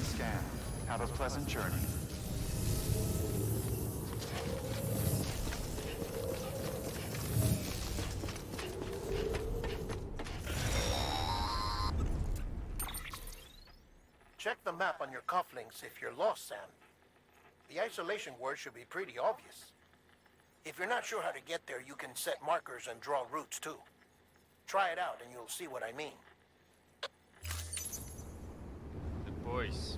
Beginning scan. Have a pleasant journey. Check the map on your cufflinks if you're lost, Sam. The isolation word should be pretty obvious. If you're not sure how to get there, you can set markers and draw routes too. Try it out and you'll see what I mean. Depois.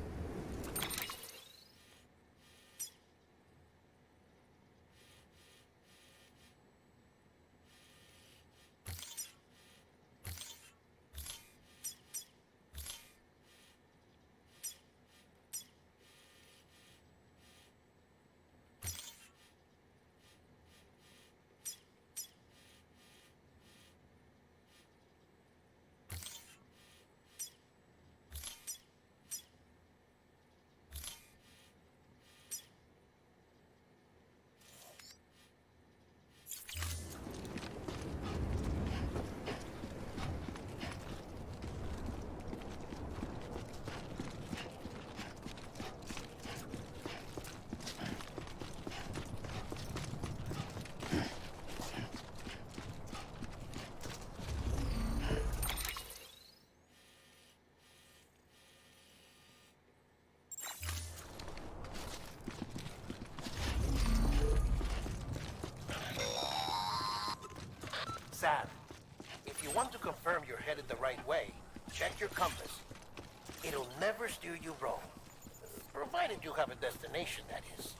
Sam, if you want to confirm you're headed the right way, check your compass. It'll never steer you wrong. Provided you have a destination, that is.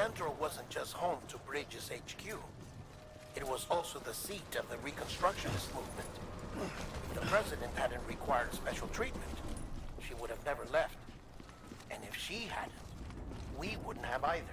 Central wasn't just home to Bridges HQ. It was also the seat of the Reconstructionist movement. If the president hadn't required special treatment, she would have never left. And if she hadn't, we wouldn't have either.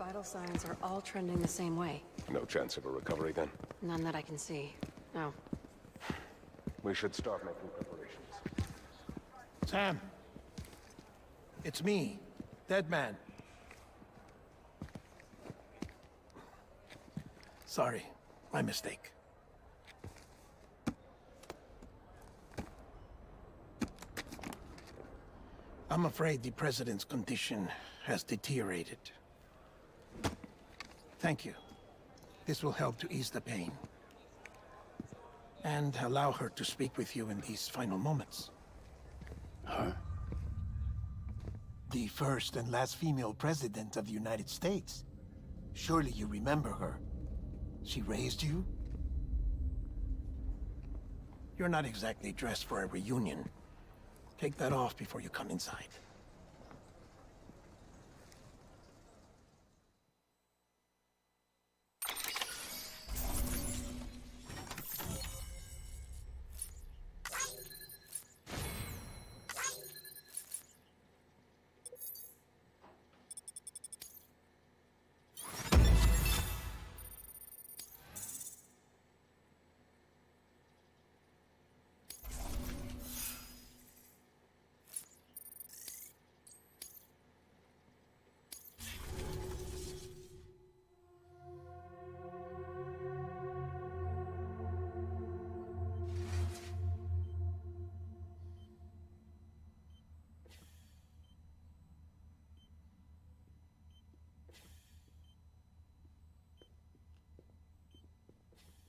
vital signs are all trending the same way. No chance of a recovery then? None that I can see. No. We should start making preparations. Sam. It's me, Dead Man. Sorry, my mistake. I'm afraid the President's condition has deteriorated. Thank you. This will help to ease the pain. And allow her to speak with you in these final moments. Her? The first and last female president of the United States. Surely you remember her. She raised you? You're not exactly dressed for a reunion. Take that off before you come inside.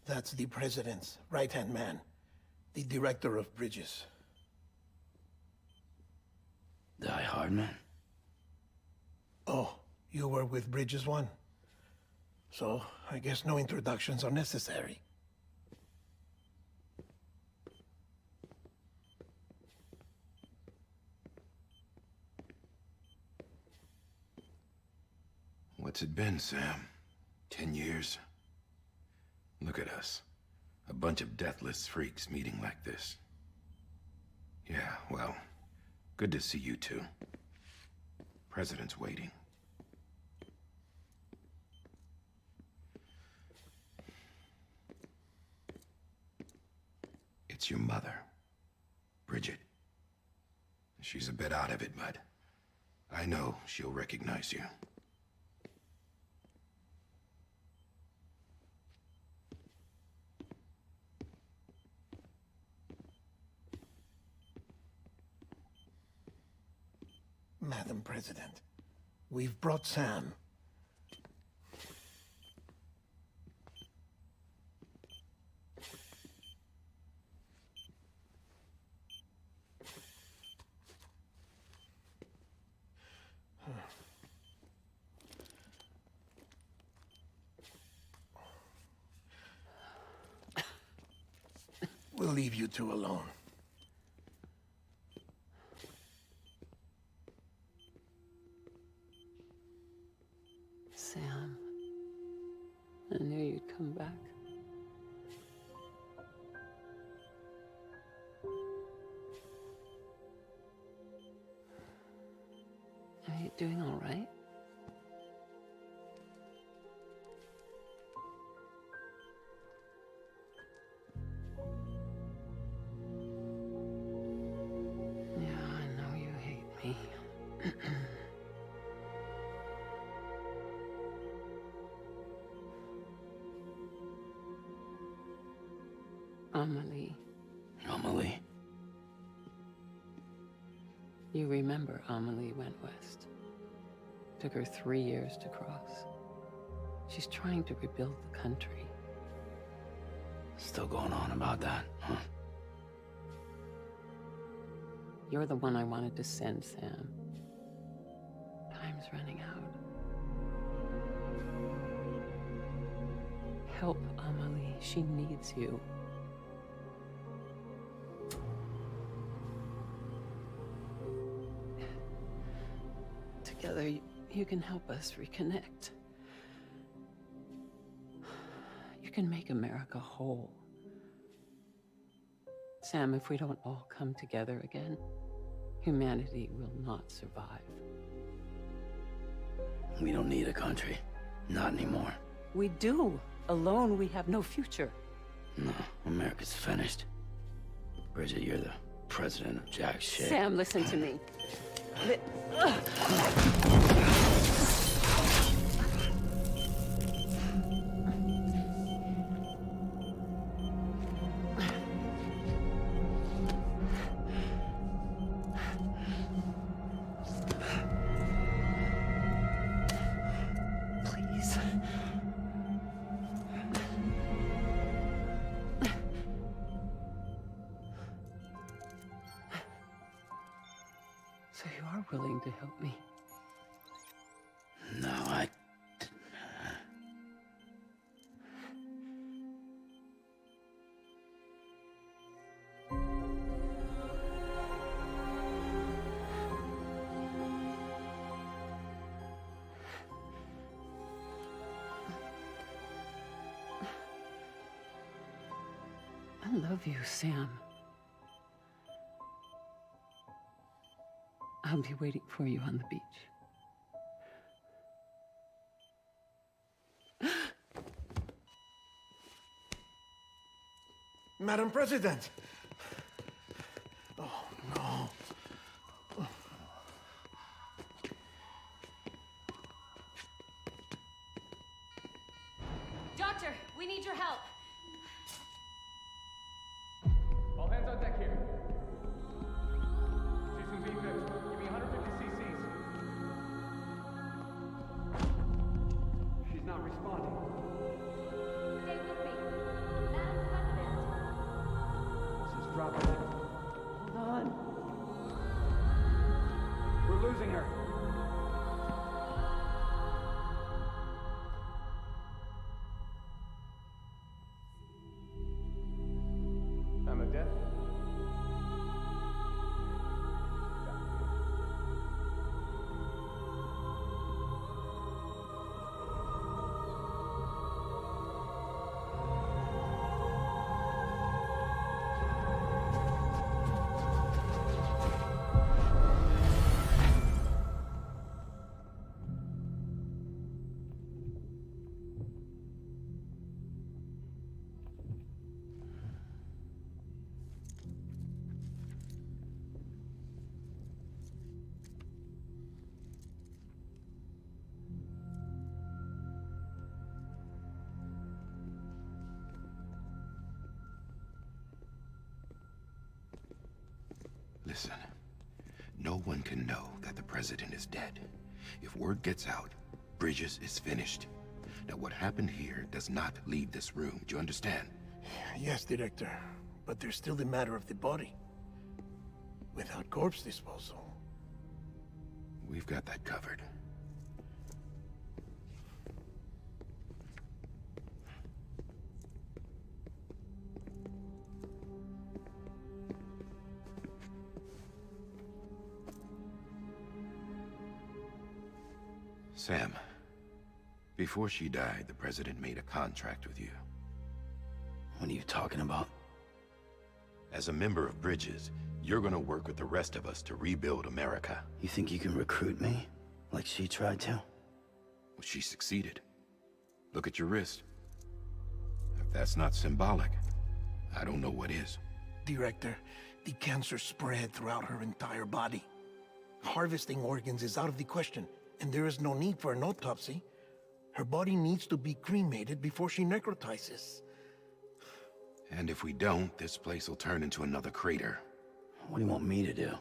That's the President's right-hand man, the Director of Bridges. Die Hard Man? Oh, you were with Bridges 1? So, I guess no introductions are necessary. What's it been, Sam? 10 years? Look at us. A bunch of deathless freaks meeting like this. Yeah, well, good to see you two. President's waiting. It's your mother, Bridget. She's a bit out of it, but I know she'll recognize you. Madam President, we've brought Sam. We'll leave you two alone. Sam, I knew you'd come back. Are you doing all right? Yeah, I know you hate me. Amelie. Amelie? You remember Amelie went west. Took her 3 years to cross. She's trying to rebuild the country. Still going on about that, huh? You're the one I wanted to send, Sam. Time's running out. Help Amelie. She needs you. Together, you can help us reconnect. You can make America whole. Sam, if we don't all come together again, humanity will not survive. We don't need a country. Not anymore. We do. Alone, we have no future. No, America's finished. Bridget, you're the president of jack shit. Sam, listen to me. Please. So you are willing to help me? No, I love you, Sam. I'll be waiting for you on the beach. Madam President! Oh, no. Doctor, we need your help. All hands on deck here. Season V fixed. Give me 150 cc's. She's not responding. Stay with me. Madam President. This is dropping. Hold on. We're losing her. Time of death? Listen, no one can know that the president is dead. If word gets out, Bridges is finished. Now, what happened here does not leave this room. Do you understand? Yes, Director. But there's still the matter of the body. Without corpse disposal. We've got that covered. Sam, before she died, the president made a contract with you. what are you talking about? As a member of Bridges, you're gonna work with the rest of us to rebuild America. You think you can recruit me? Like she tried to? Well, she succeeded. Look at your wrist. If that's not symbolic, I don't know what is. Director, the cancer spread throughout her entire body. Harvesting organs is out of the question, and there is no need for an autopsy. Her body needs to be cremated before she necrotizes. And if we don't, this place will turn into another crater. What do you want me to do?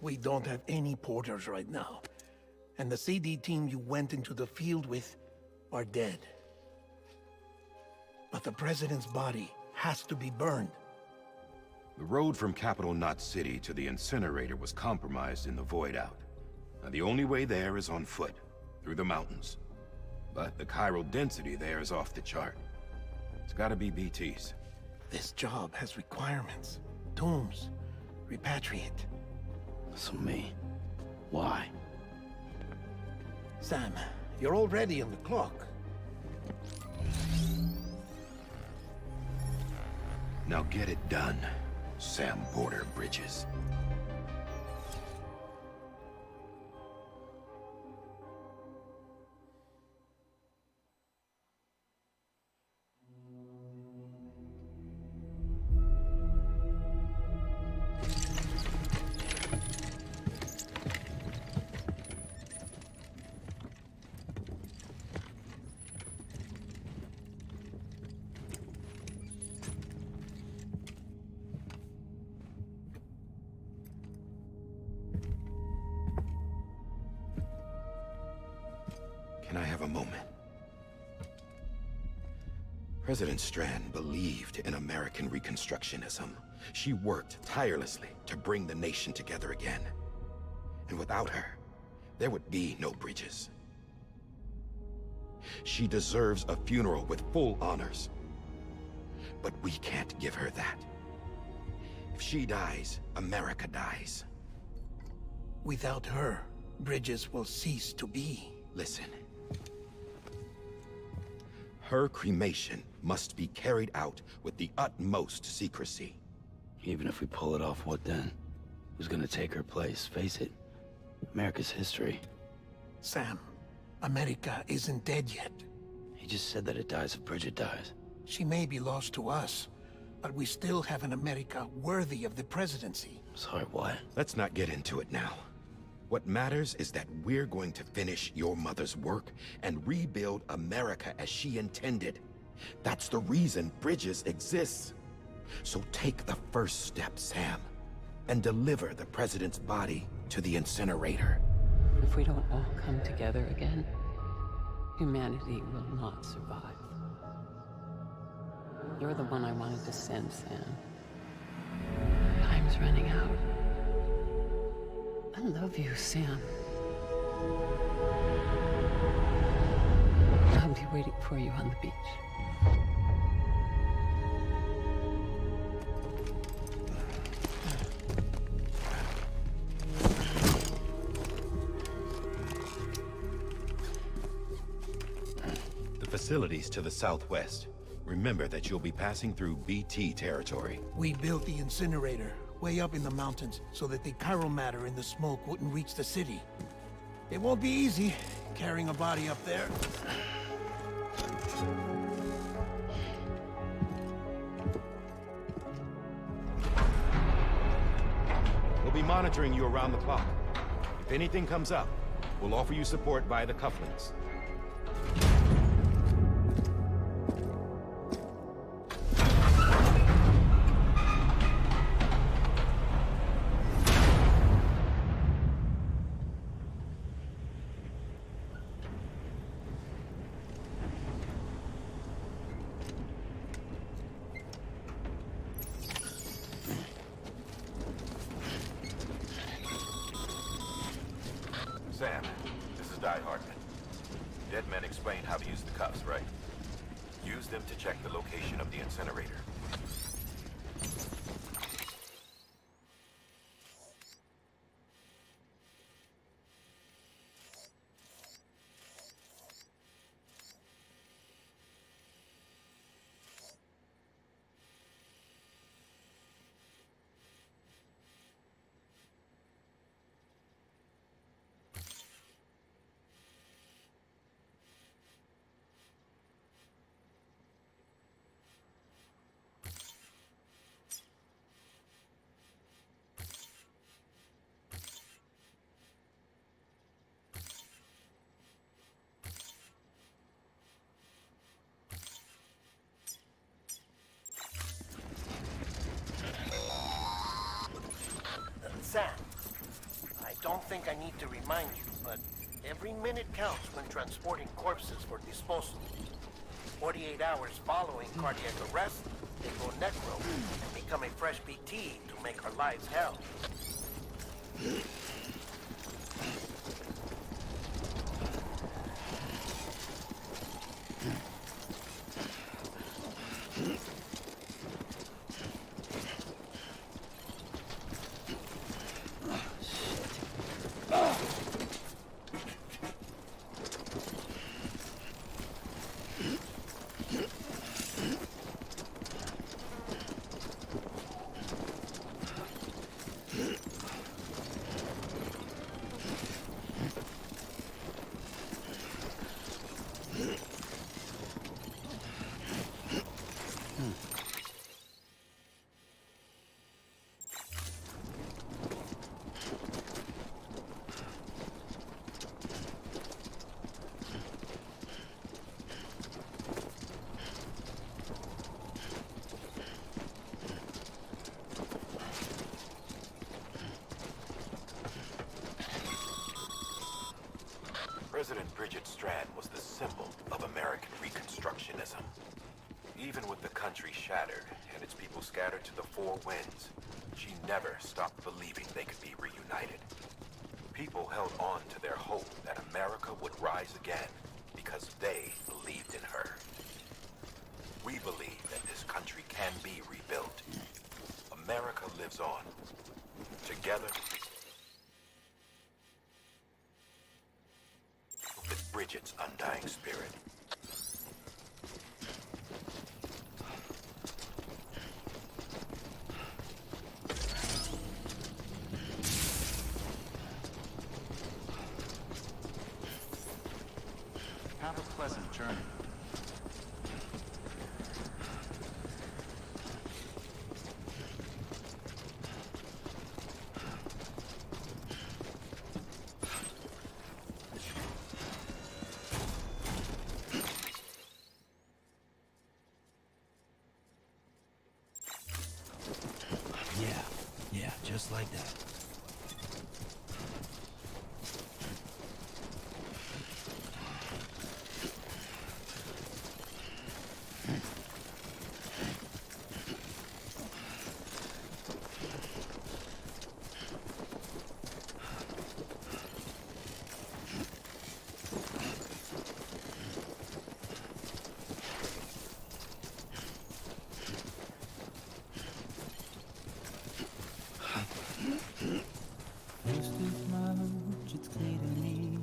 We don't have any porters right now. And the CD team you went into the field with are dead. But the president's body has to be burned. The road from Capital Knot City to the incinerator was compromised in the void out. Now, the only way there is on foot, through the mountains. But the chiral density there is off the chart. It's gotta be BTs. This job has requirements. Tombs. Repatriate. So me. Why? Sam, you're already on the clock. Now get it done, Sam Porter Bridges. Can I have a moment? President Strand believed in American Reconstructionism. She worked tirelessly to bring the nation together again. And without her, there would be no bridges. She deserves a funeral with full honors. But we can't give her that. If she dies, America dies. Without her, bridges will cease to be. Listen. Her cremation must be carried out with the utmost secrecy. Even if we pull it off, what then? Who's gonna take her place? Face it, America's history. Sam, America isn't dead yet. He just said that it dies if Bridget dies. She may be lost to us, but we still have an America worthy of the presidency. Sorry, what? Let's not get into it now. What matters is that we're going to finish your mother's work and rebuild America as she intended. That's the reason Bridges exists. So take the first step, Sam, and deliver the president's body to the incinerator. If we don't all come together again, humanity will not survive. You're the one I wanted to send, Sam. Time's running out. I love you, Sam. I'll be waiting for you on the beach. The facilities to the southwest. Remember that you'll be passing through BT territory. We built the incinerator way up in the mountains so that the chiral matter in the smoke wouldn't reach the city. It won't be easy carrying a body up there. We'll be monitoring you around the clock. If anything comes up, we'll offer you support via the cufflinks. Sam, this is Di Hartman. Dead men explained how to use the cuffs, right? Use them to check the location of the incinerator. Sam, I don't think I need to remind you, but every minute counts when transporting corpses for disposal. 48 hours following cardiac arrest, they go necro and become a fresh BT to make our lives hell. President Bridget Strand was the symbol of American Reconstructionism. Even with the country shattered and its people scattered to the four winds, she never stopped believing they could be reunited. People held on to their hope that America would rise again because they believed in her. We believe that this country can be rebuilt. America lives on. Together, with Bridget's undying spirit. Have a pleasant journey. Yeah, just like that. It's clear to me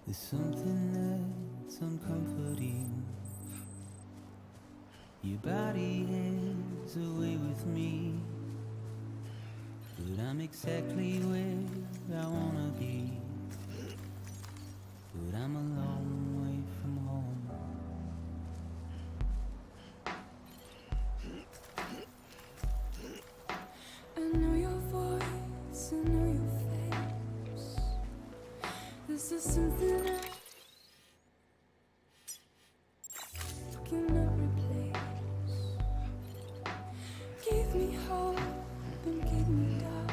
there's something that's uncomforting. Your body is away with me, but I'm exactly where I wanna be. But I'm a long way from home. I know your voice, I know your face. This is something I cannot replace. Gave me hope and gave me doubt.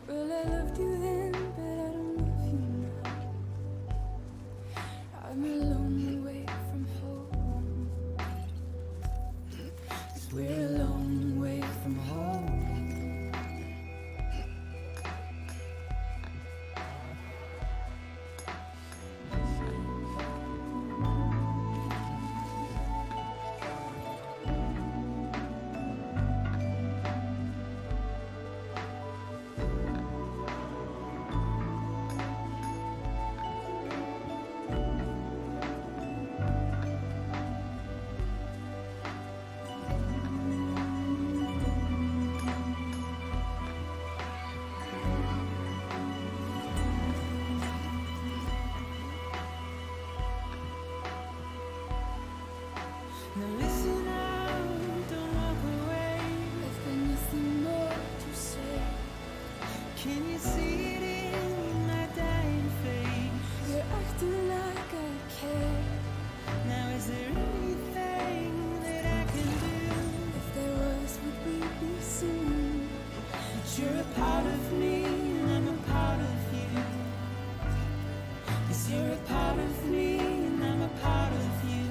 Well, I loved you then, but I don't love you now. I'm a long way from home. 'Cause we're a long way from home. Now listen out, don't walk away. I've got nothing more to say. Can you see it in my dying face? You're acting like I care. Now is there anything that I can do? If there was, would we be singing? But you're a part of me and I'm a part of you. 'Cause you're a part of me and I'm a part of you.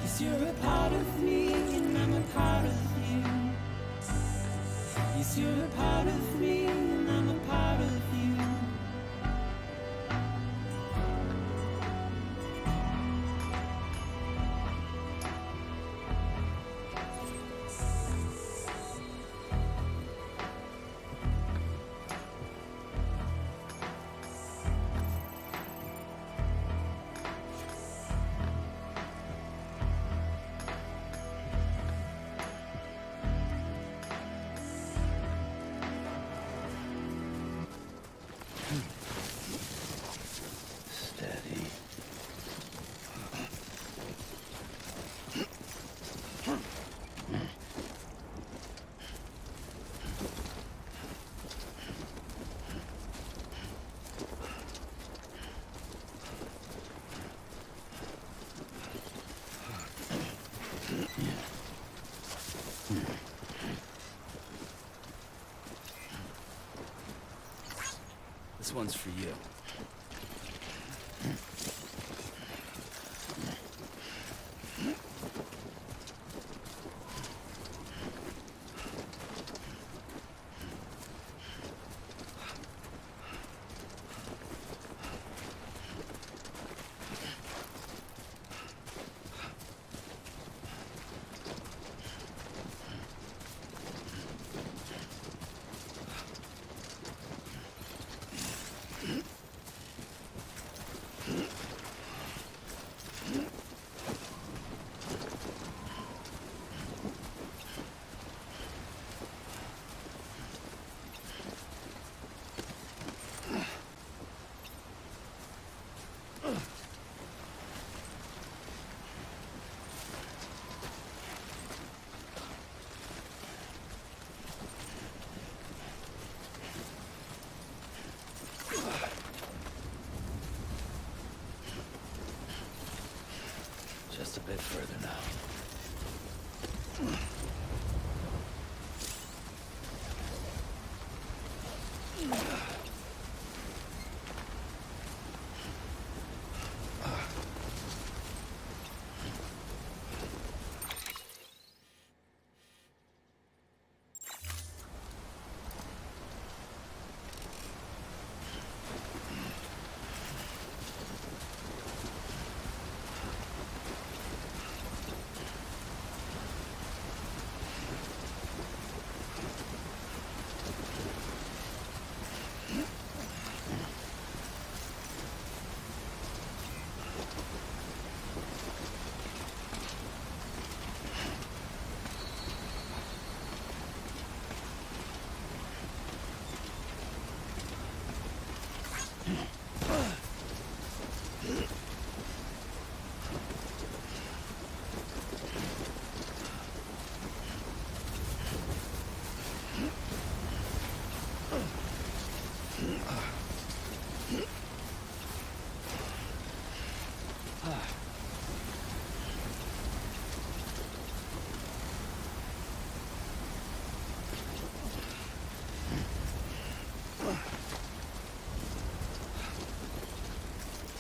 'Cause you're a part of me and I'm a part of you. Yes, you're a part of me and I'm a part of you. This one's for you. Just a bit further now.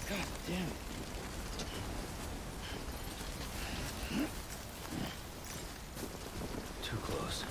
God damn it. Too close.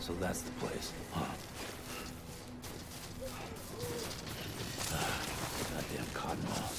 So that's the place, huh? Goddamn cottonmouth.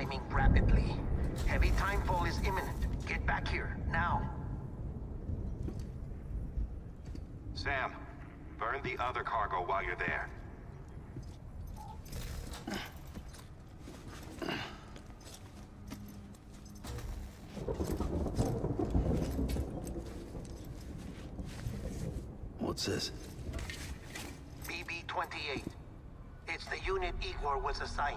climbing rapidly. Heavy timefall is imminent. Get back here, now. Sam, burn the other cargo while you're there. What's this? BB-28. It's the unit Igor was assigned.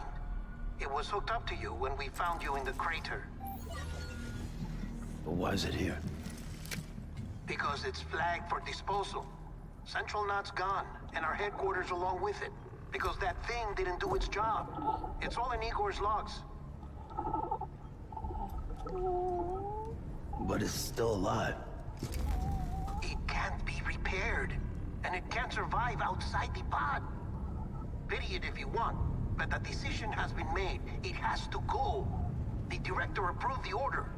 It was hooked up to you when we found you in the crater. But why is it here? Because it's flagged for disposal. Central Knot's gone, and our headquarters along with it. Because that thing didn't do its job. It's all in Igor's logs. But it's still alive. It can't be repaired, and it can't survive outside the pod. Pity it if you want, but the decision has been made. It has to go. The director approved the order.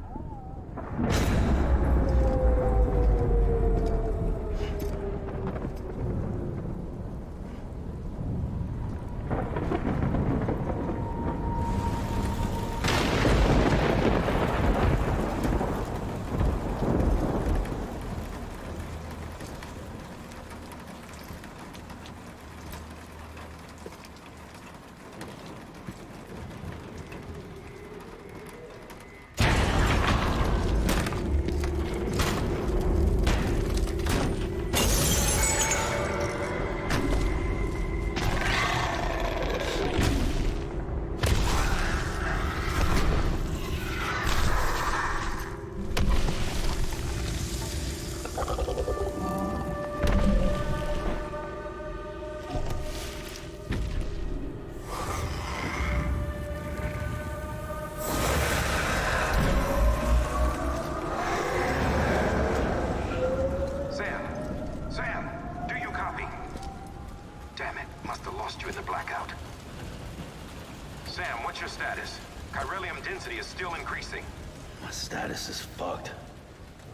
My status is fucked.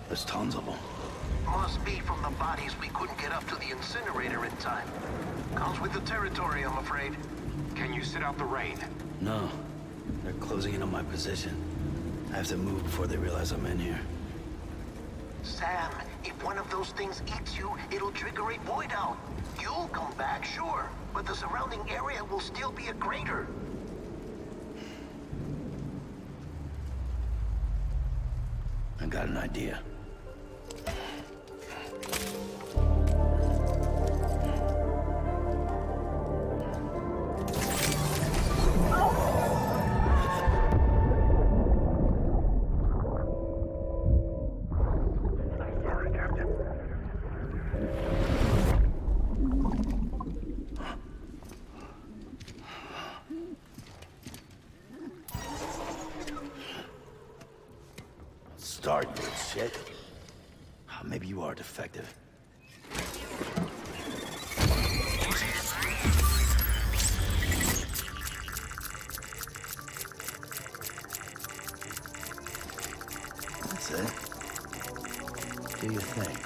There's tons of them. Must be from the bodies we couldn't get up to the incinerator in time. Comes with the territory, I'm afraid. Can you sit out the rain? No. They're closing in on my position. I have to move before they realize I'm in here. Sam, if one of those things eats you, it'll trigger a void out. You'll come back, sure, but the surrounding area will still be a crater. I got an idea. Start, you shit. Maybe you are defective. That's it. Do your thing.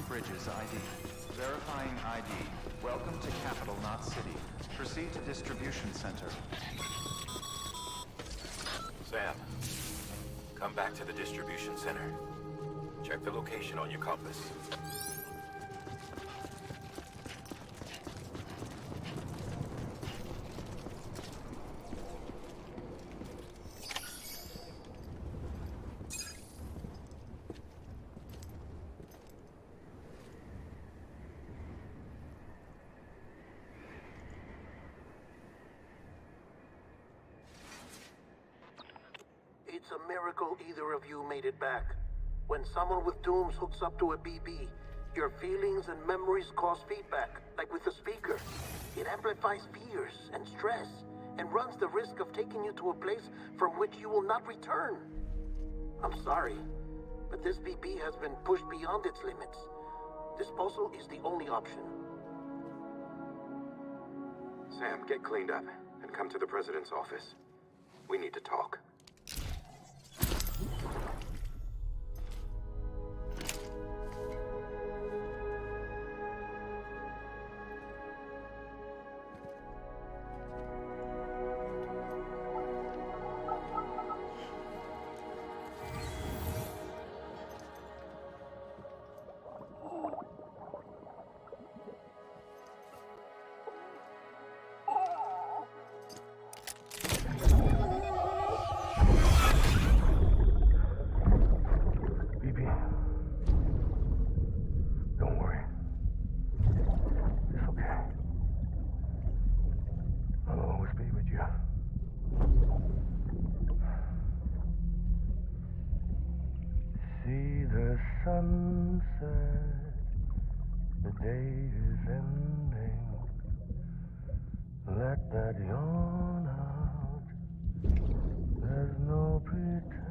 Bridges ID. Verifying ID. Welcome to Capital, not City. Proceed to Distribution Center. Sam, come back to the distribution center. Check the location on your compass. It's a miracle either of you made it back. When someone with dooms hooks up to a BB, your feelings and memories cause feedback, like with a speaker. It amplifies fears and stress, and runs the risk of taking you to a place from which you will not return. I'm sorry, but this BB has been pushed beyond its limits. Disposal is the only option. Sam, get cleaned up and come to the President's office. We need to talk. Sunset, the day is ending. Let that yawn out. There's no pretending.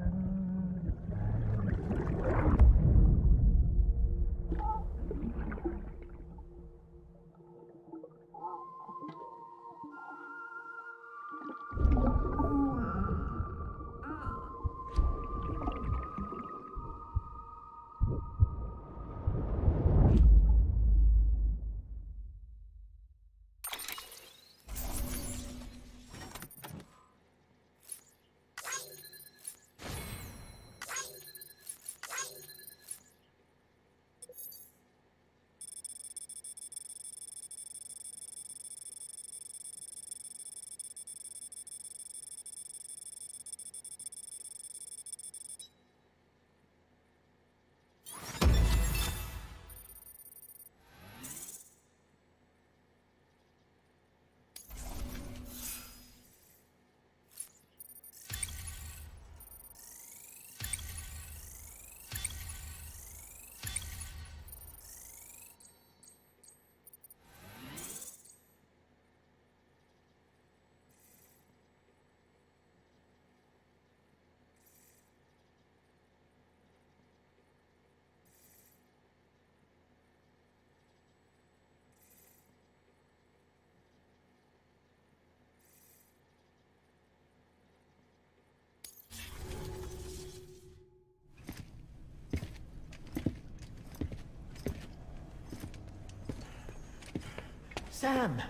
Sam,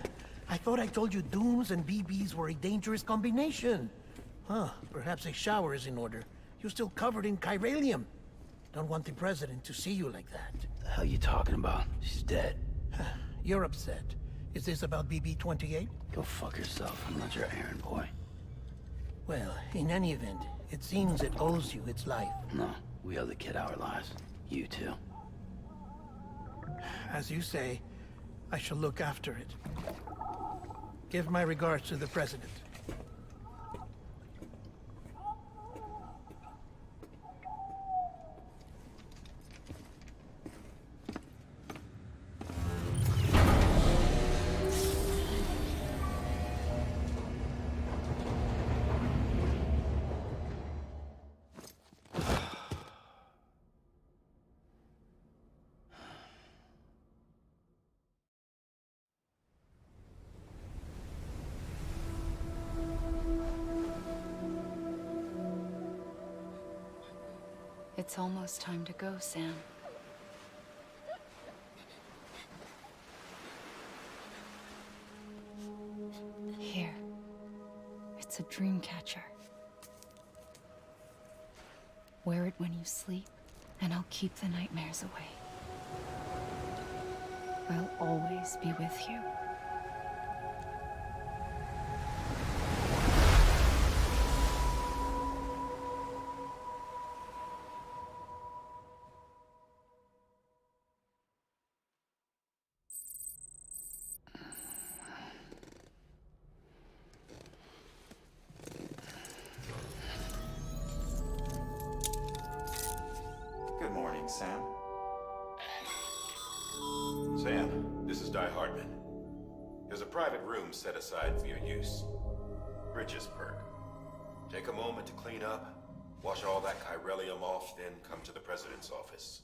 I thought I told you dooms and BBs were a dangerous combination. Huh, perhaps a shower is in order. You're still covered in chiralium. Don't want the President to see you like that. The hell you talking about? She's dead. You're upset. Is this about BB-28? Go fuck yourself. I'm not your errand boy. Well, in any event, it seems it owes you its life. No, we owe the kid our lives. You too. As you say, I shall look after it. Give my regards to the President. It's almost time to go, Sam. It's a dream catcher. Wear it when you sleep, and I'll keep the nightmares away. I'll always be with you. Good morning, Sam. Sam, this is Di Hartman. There's a private room set aside for your use. Bridges perk. Take a moment to clean up, wash all that chiralium off, then come to the President's office.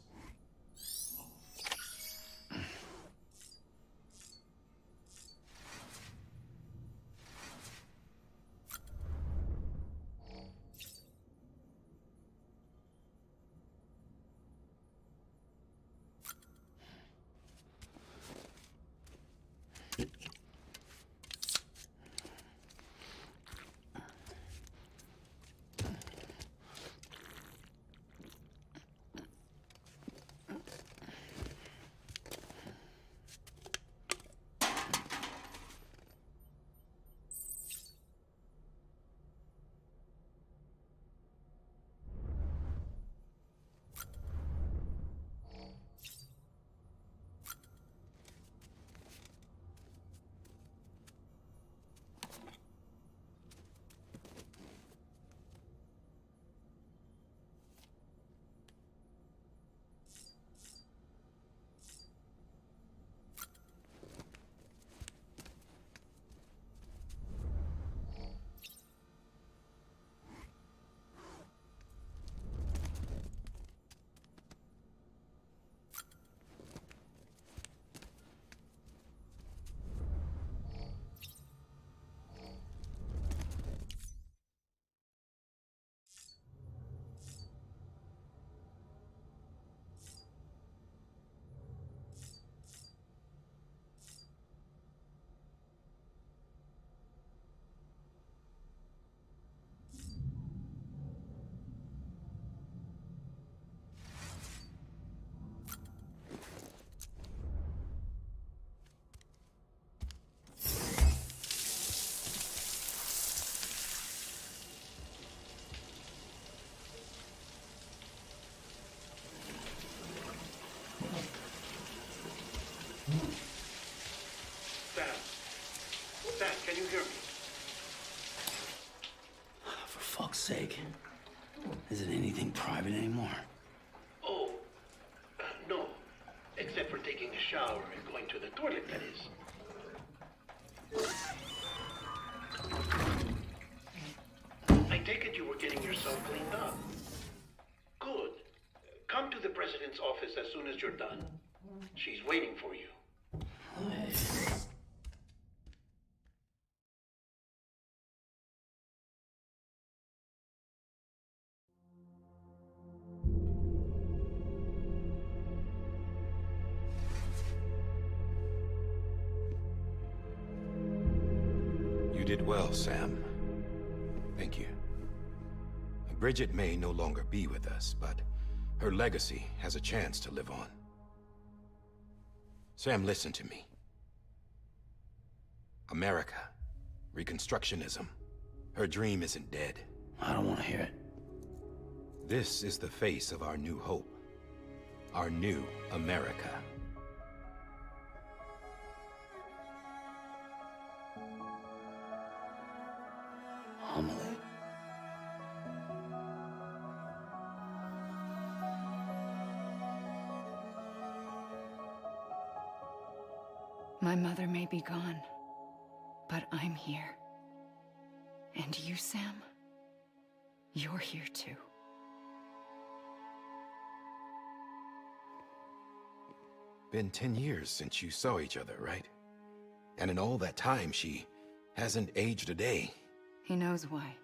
Sam, can you hear me? For fuck's sake. Isn't anything private anymore? Oh, no. Except for taking a shower and going to the toilet, that is. I take it you were getting yourself cleaned up. Good. Come to the President's office as soon as you're done. She's waiting for you. You did well, Sam. Thank you. Bridget may no longer be with us, but her legacy has a chance to live on. Sam, listen to me. America, Reconstructionism. Her dream isn't dead. I don't want to hear it. This is the face of our new hope. Our new America. Amelie. My mother may be gone, but I'm here. And you, Sam, you're here too. Been 10 years since you saw each other, right? And in all that time, she hasn't aged a day. He knows why.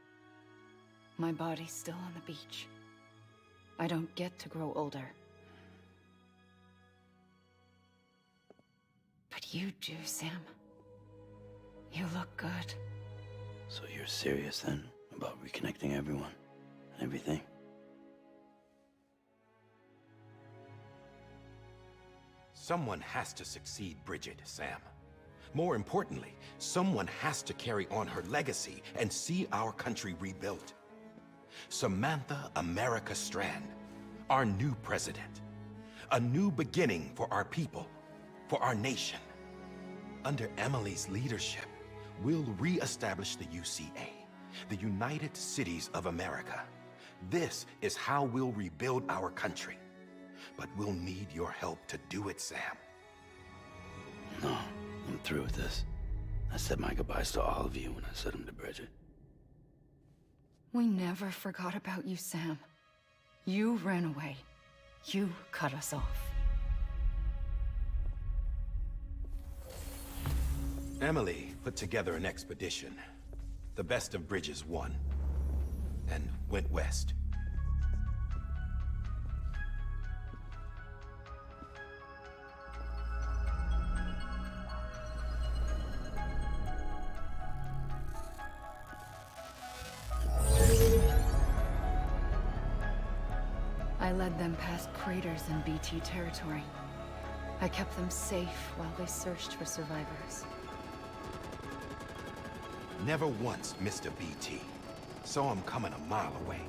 My body's still on the beach. I don't get to grow older. But you do, Sam. You look good. So you're serious then about reconnecting everyone and everything? Someone has to succeed Bridget, Sam. More importantly, someone has to carry on her legacy and see our country rebuilt. Samantha America Strand, our new president. A new beginning for our people, for our nation. Under Emily's leadership, we'll re-establish the UCA, the United Cities of America. This is how we'll rebuild our country. But we'll need your help to do it, Sam. No, I'm through with this. I said my goodbyes to all of you when I said them to Bridget. We never forgot about you, Sam. You ran away. You cut us off. Emily put together an expedition. The best of Bridges won. And went west. I led them past craters in BT territory. I kept them safe while they searched for survivors. Never once missed a BT. Saw him coming a mile away.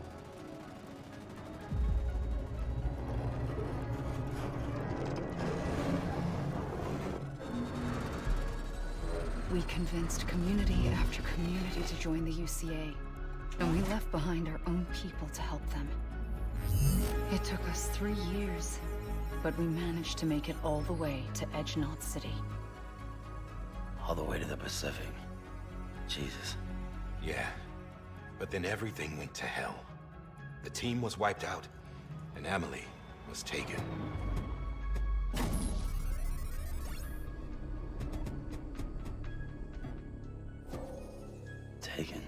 We convinced community after community to join the UCA, and we left behind our own people to help them. It took us 3 years, but we managed to make it all the way to Edge-Knot City. All the way to the Pacific. Jesus. Yeah, but then everything went to hell. The team was wiped out, and Emily was taken. Taken?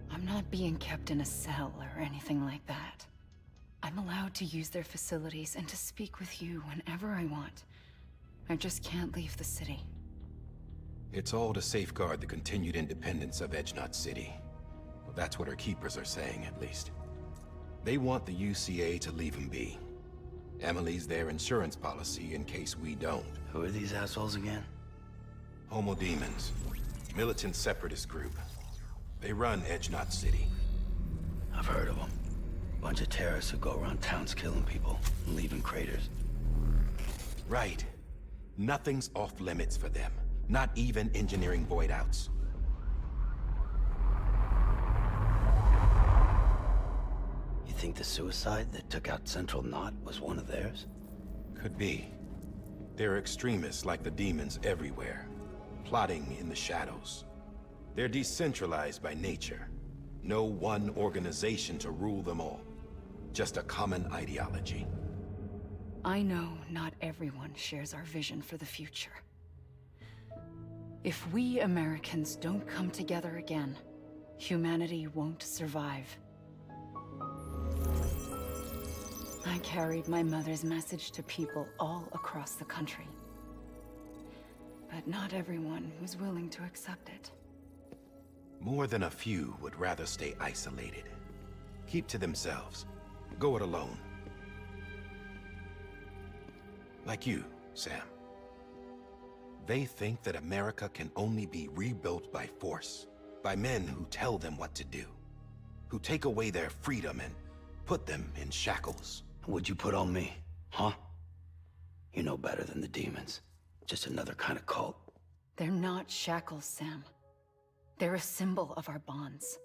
I'm not being kept in a cell or anything like that. I'm allowed to use their facilities and to speak with you whenever I want. I just can't leave the city. It's all to safeguard the continued independence of Edge-Knot City. Well, that's what our keepers are saying, at least. They want the UCA to leave them be. Emily's their insurance policy in case we don't. Who are these assholes again? Homo Demons. Militant separatist group. They run Edge-Knot City. I've heard of them. Bunch of terrorists who go around towns killing people and leaving craters. Right. Nothing's off limits for them. Not even engineering void outs. You think the suicide that took out Central Knot was one of theirs? Could be. There are extremists like the demons everywhere, plotting in the shadows. They're decentralized by nature. No one organization to rule them all. Just a common ideology. I know not everyone shares our vision for the future. If we Americans don't come together again, humanity won't survive. I carried my mother's message to people all across the country. But not everyone was willing to accept it. More than a few would rather stay isolated. Keep to themselves. Go it alone. Like you, Sam. They think that America can only be rebuilt by force, by men who tell them what to do, who take away their freedom and put them in shackles. What'd you put on me, huh? You know better than the demons. Just another kind of cult. They're not shackles, Sam. They're a symbol of our bonds.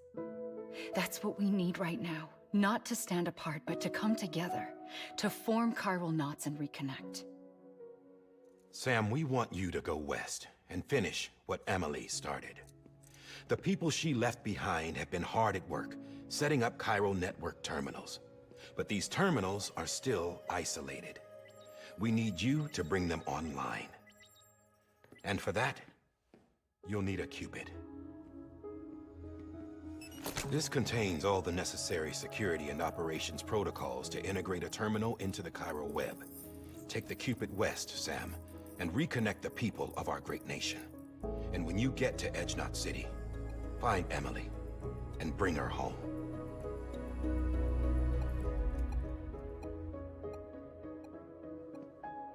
That's what we need right now. Not to stand apart, but to come together, to form chiral knots and reconnect. Sam, we want you to go west and finish what Emily started. The people she left behind have been hard at work, setting up chiral network terminals. But these terminals are still isolated. We need you to bring them online. And for that, you'll need a Cupid. This contains all the necessary security and operations protocols to integrate a terminal into the chiral web. Take the Cupid west, Sam, and reconnect the people of our great nation. And when you get to Edge-Knot City, Find Emily and bring her home.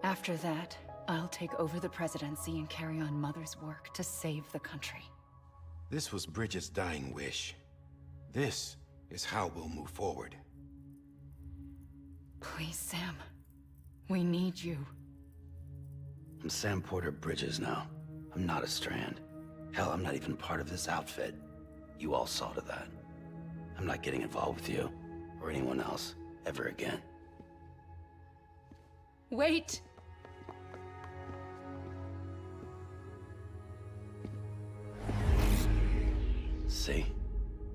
After that, I'll take over the presidency and carry on Mother's work to save the country. This was Bridget's dying wish. This is how we'll move forward. Please, Sam. We need you. I'm Sam Porter Bridges now. I'm not a Strand. Hell, I'm not even part of this outfit. You all saw to that. I'm not getting involved with you, or anyone else, ever again. Wait! See?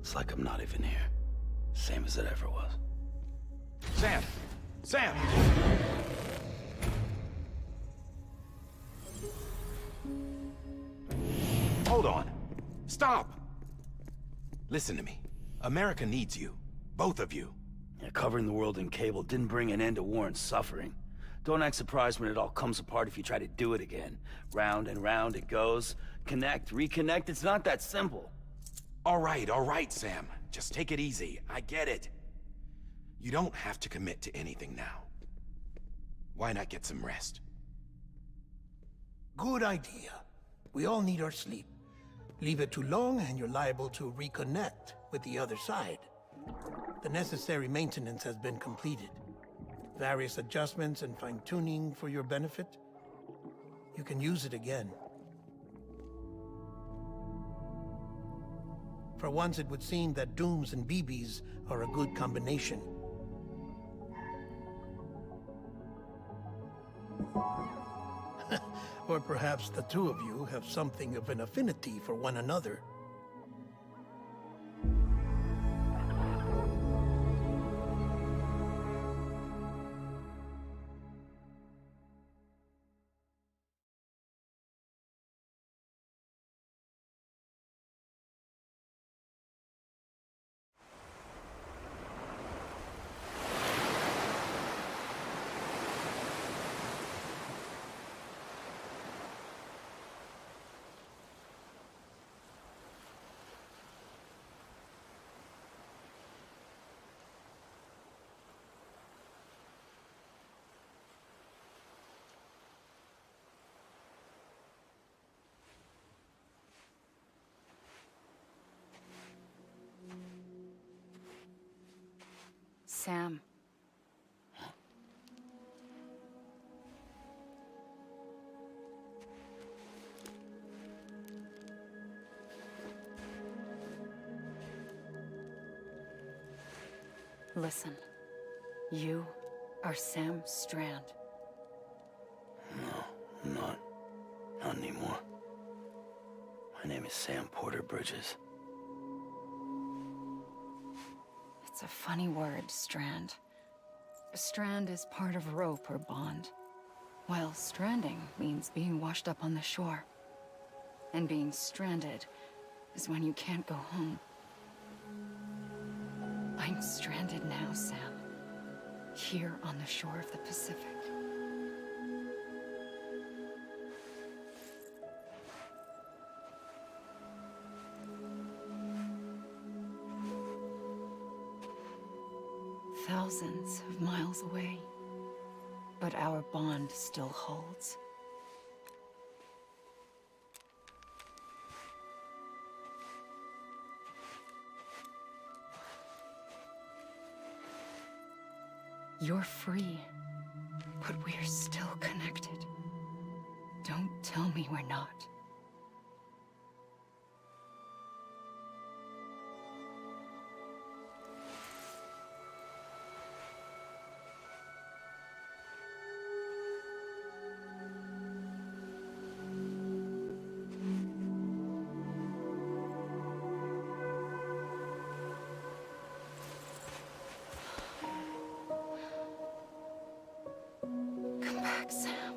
It's like I'm not even here. Same as it ever was. Sam! Sam! Hold on. Stop! Listen to me. America needs you. Both of you. Yeah, covering the world in cable didn't bring an end to war and suffering. Don't act surprised when it all comes apart if you try to do it again. Round and round it goes. Connect, reconnect, it's not that simple. All right, Sam. Just take it easy. I get it. You don't have to commit to anything now. Why not get some rest? Good idea. We all need our sleep. Leave it too long and you're liable to reconnect with the other side. The necessary maintenance has been completed. Various adjustments and fine-tuning for your benefit. You can use it again. For once, it would seem that Dooms and BBs are a good combination. Or perhaps the two of you have something of an affinity for one another. Sam. Listen. You are Sam Strand. No, I'm not. Not anymore. My name is Sam Porter Bridges. It's a funny word, Strand. A strand is part of rope or bond, while stranding means being washed up on the shore. And being stranded is when you can't go home. I'm stranded now, Sam. Here on the shore of the Pacific. Thousands of miles away, but our bond still holds. You're free, but we're still connected. Don't tell me we're not. Come back, Sam.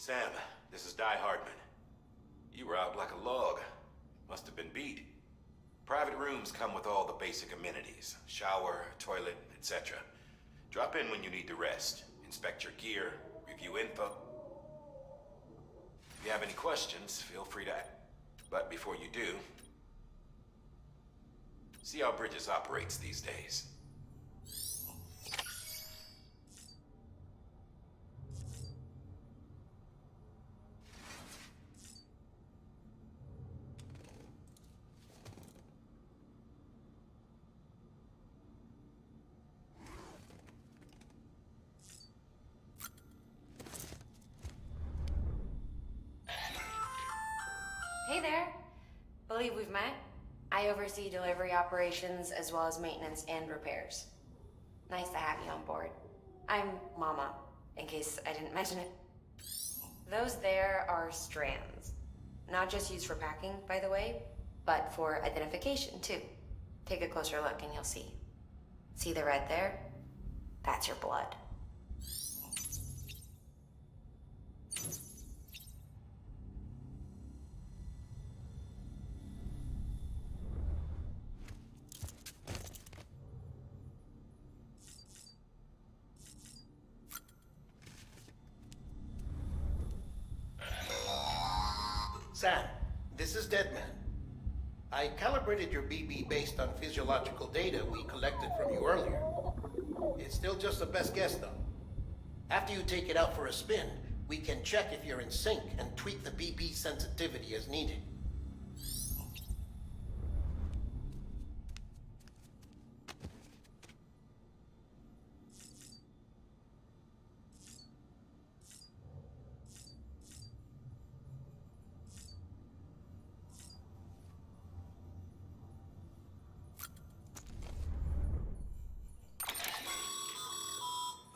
Sam, this is Di Hardman. You were out like a log. Must have been beat. Private rooms come with all the basic amenities. Shower, toilet, etc. Drop in when you need to rest. Inspect your gear, review info. If you have any questions, feel free to ask. But before you do, see how Bridges operates these days. Hey there. Believe we've met. I oversee delivery operations as well as maintenance and repairs. Nice to have you on board. I'm Mama, in case I didn't mention it. Those there are strands. Not just used for packing, by the way, but for identification, too. Take a closer look and you'll see. See the red there? That's your blood. Sam, this is Deadman. I calibrated your BB based on physiological data we collected from you earlier. It's still just a best guess, though. After you take it out for a spin, we can check if you're in sync and tweak the BB sensitivity as needed.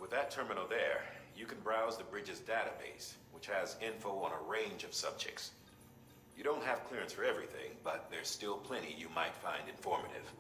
With that terminal there, you can browse the Bridges database, which has info on a range of subjects. You don't have clearance for everything, but there's still plenty you might find informative.